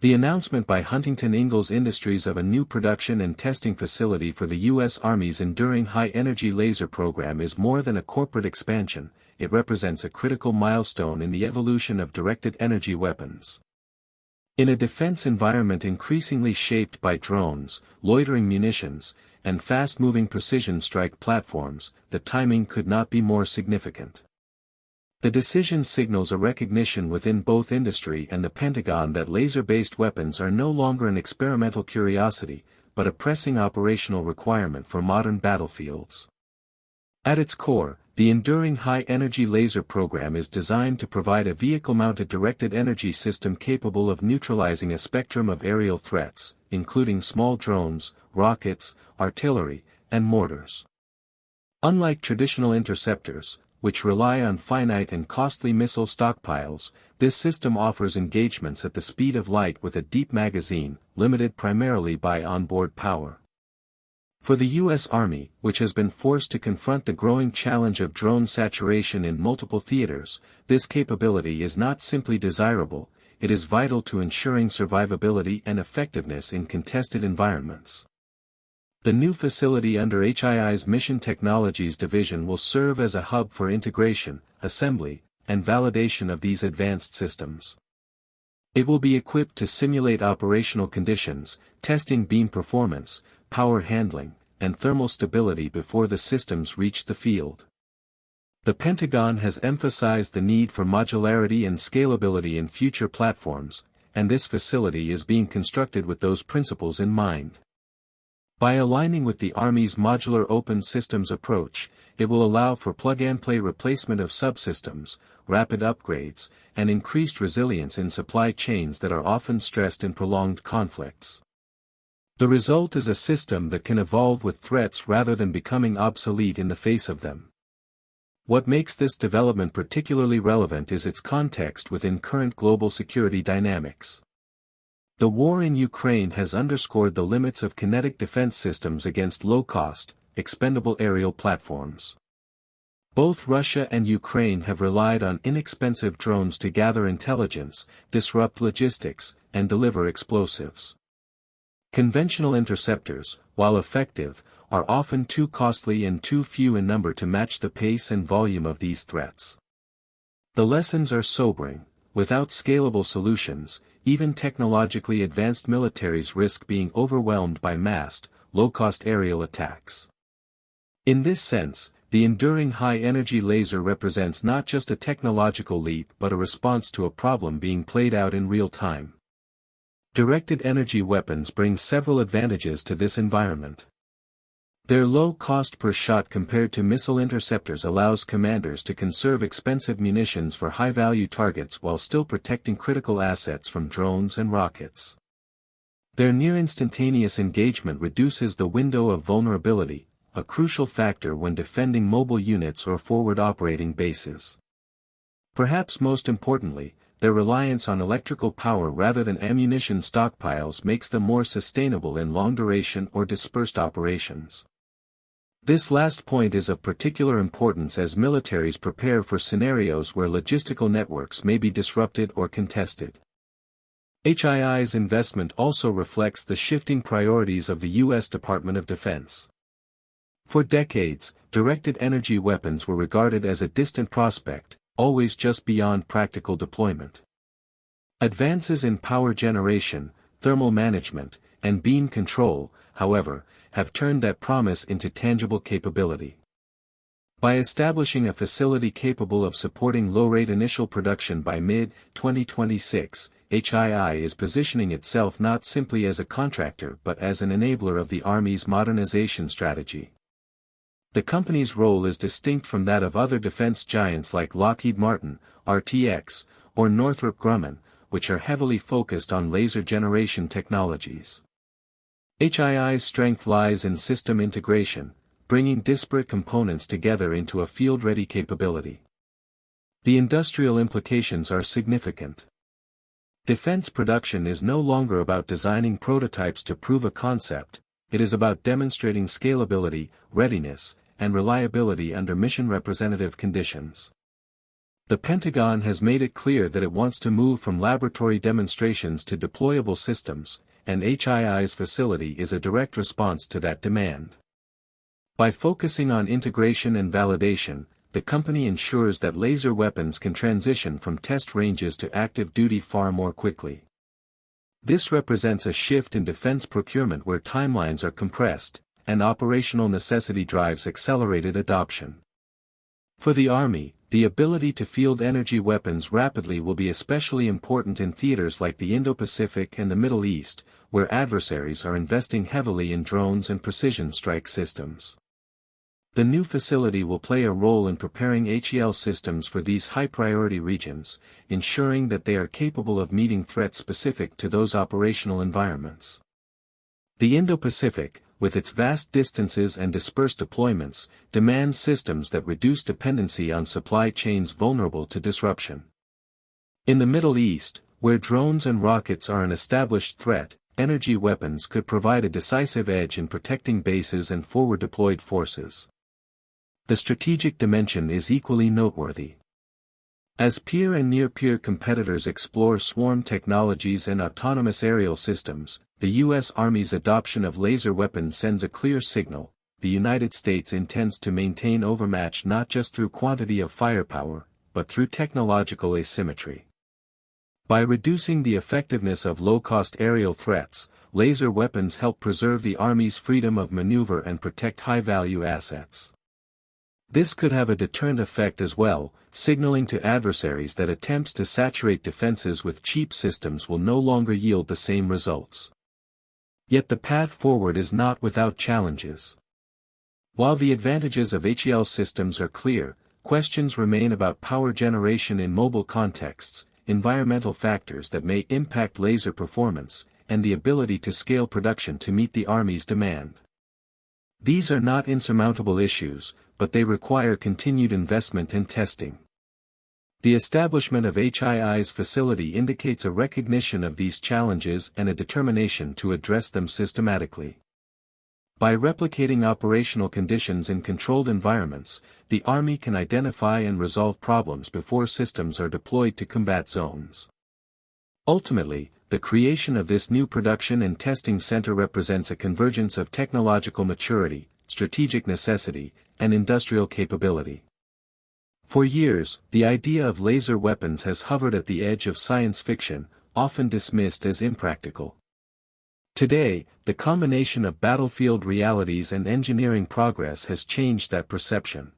The announcement by Huntington Ingalls Industries of a new production and testing facility for the U.S. Army's enduring high-energy laser program is more than a corporate expansion, it represents a critical milestone in the evolution of directed energy weapons. In a defense environment increasingly shaped by drones, loitering munitions, and fast-moving precision strike platforms, the timing could not be more significant. The decision signals a recognition within both industry and the Pentagon that laser-based weapons are no longer an experimental curiosity, but a pressing operational requirement for modern battlefields. At its core, the enduring high-energy laser program is designed to provide a vehicle-mounted directed energy system capable of neutralizing a spectrum of aerial threats, including small drones, rockets, artillery, and mortars. Unlike traditional interceptors, which rely on finite and costly missile stockpiles, this system offers engagements at the speed of light with a deep magazine, limited primarily by onboard power. For the U.S. Army, which has been forced to confront the growing challenge of drone saturation in multiple theaters, this capability is not simply desirable, it is vital to ensuring survivability and effectiveness in contested environments. The new facility under HII's Mission Technologies Division will serve as a hub for integration, assembly, and validation of these advanced systems. It will be equipped to simulate operational conditions, testing beam performance, power handling, and thermal stability before the systems reach the field. The Pentagon has emphasized the need for modularity and scalability in future platforms, and this facility is being constructed with those principles in mind. By aligning with the Army's modular open systems approach, it will allow for plug-and-play replacement of subsystems, rapid upgrades, and increased resilience in supply chains that are often stressed in prolonged conflicts. The result is a system that can evolve with threats rather than becoming obsolete in the face of them. What makes this development particularly relevant is its context within current global security dynamics. The war in Ukraine has underscored the limits of kinetic defense systems against low-cost, expendable aerial platforms. Both Russia and Ukraine have relied on inexpensive drones to gather intelligence, disrupt logistics, and deliver explosives. Conventional interceptors, while effective, are often too costly and too few in number to match the pace and volume of these threats. The lessons are sobering. Without scalable solutions, even technologically advanced militaries risk being overwhelmed by massed, low-cost aerial attacks. In this sense, the enduring high-energy laser represents not just a technological leap but a response to a problem being played out in real time. Directed energy weapons bring several advantages to this environment. Their low cost per shot compared to missile interceptors allows commanders to conserve expensive munitions for high-value targets while still protecting critical assets from drones and rockets. Their near-instantaneous engagement reduces the window of vulnerability, a crucial factor when defending mobile units or forward operating bases. Perhaps most importantly, their reliance on electrical power rather than ammunition stockpiles makes them more sustainable in long-duration or dispersed operations. This last point is of particular importance as militaries prepare for scenarios where logistical networks may be disrupted or contested. HII's investment also reflects the shifting priorities of the U.S. Department of Defense. For decades, directed energy weapons were regarded as a distant prospect, always just beyond practical deployment. Advances in power generation, thermal management, and beam control, however, have turned that promise into tangible capability. By establishing a facility capable of supporting low-rate initial production by mid-2026, HII is positioning itself not simply as a contractor but as an enabler of the Army's modernization strategy. The company's role is distinct from that of other defense giants like Lockheed Martin, RTX, or Northrop Grumman, which are heavily focused on laser generation technologies. HII's strength lies in system integration, bringing disparate components together into a field-ready capability. The industrial implications are significant. Defense production is no longer about designing prototypes to prove a concept, it is about demonstrating scalability, readiness, and reliability under mission-representative conditions. The Pentagon has made it clear that it wants to move from laboratory demonstrations to deployable systems, and HII's facility is a direct response to that demand. By focusing on integration and validation, the company ensures that laser weapons can transition from test ranges to active duty far more quickly. This represents a shift in defense procurement where timelines are compressed, and operational necessity drives accelerated adoption. For the Army, the ability to field energy weapons rapidly will be especially important in theaters like the Indo-Pacific and the Middle East, where adversaries are investing heavily in drones and precision strike systems. The new facility will play a role in preparing E-HEL systems for these high-priority regions, ensuring that they are capable of meeting threats specific to those operational environments. The Indo-Pacific, with its vast distances and dispersed deployments, demands systems that reduce dependency on supply chains vulnerable to disruption. In the Middle East, where drones and rockets are an established threat, energy weapons could provide a decisive edge in protecting bases and forward-deployed forces. The strategic dimension is equally noteworthy. As peer and near-peer competitors explore swarm technologies and autonomous aerial systems, the U.S. Army's adoption of laser weapons sends a clear signal: the United States intends to maintain overmatch not just through quantity of firepower, but through technological asymmetry. By reducing the effectiveness of low-cost aerial threats, laser weapons help preserve the Army's freedom of maneuver and protect high-value assets. This could have a deterrent effect as well, signaling to adversaries that attempts to saturate defenses with cheap systems will no longer yield the same results. Yet the path forward is not without challenges. While the advantages of E-HEL systems are clear, questions remain about power generation in mobile contexts, environmental factors that may impact laser performance, and the ability to scale production to meet the Army's demand. These are not insurmountable issues, but they require continued investment and testing. The establishment of HII's facility indicates a recognition of these challenges and a determination to address them systematically. By replicating operational conditions in controlled environments, the Army can identify and resolve problems before systems are deployed to combat zones. Ultimately, the creation of this new production and testing center represents a convergence of technological maturity, strategic necessity, and industrial capability. For years, the idea of laser weapons has hovered at the edge of science fiction, often dismissed as impractical. Today, the combination of battlefield realities and engineering progress has changed that perception.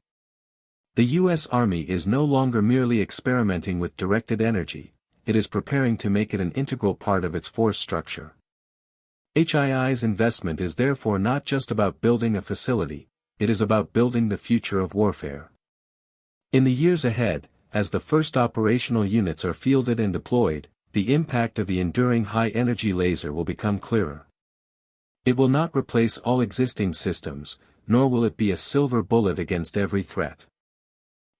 The U.S. Army is no longer merely experimenting with directed energy, it is preparing to make it an integral part of its force structure. HII's investment is therefore not just about building a facility, it is about building the future of warfare. In the years ahead, as the first operational units are fielded and deployed, the impact of the enduring high-energy laser will become clearer. It will not replace all existing systems, nor will it be a silver bullet against every threat.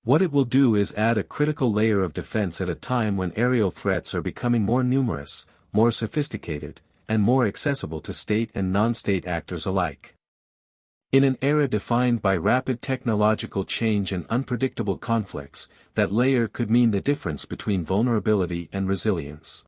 What it will do is add a critical layer of defense at a time when aerial threats are becoming more numerous, more sophisticated, and more accessible to state and non-state actors alike. In an era defined by rapid technological change and unpredictable conflicts, that layer could mean the difference between vulnerability and resilience.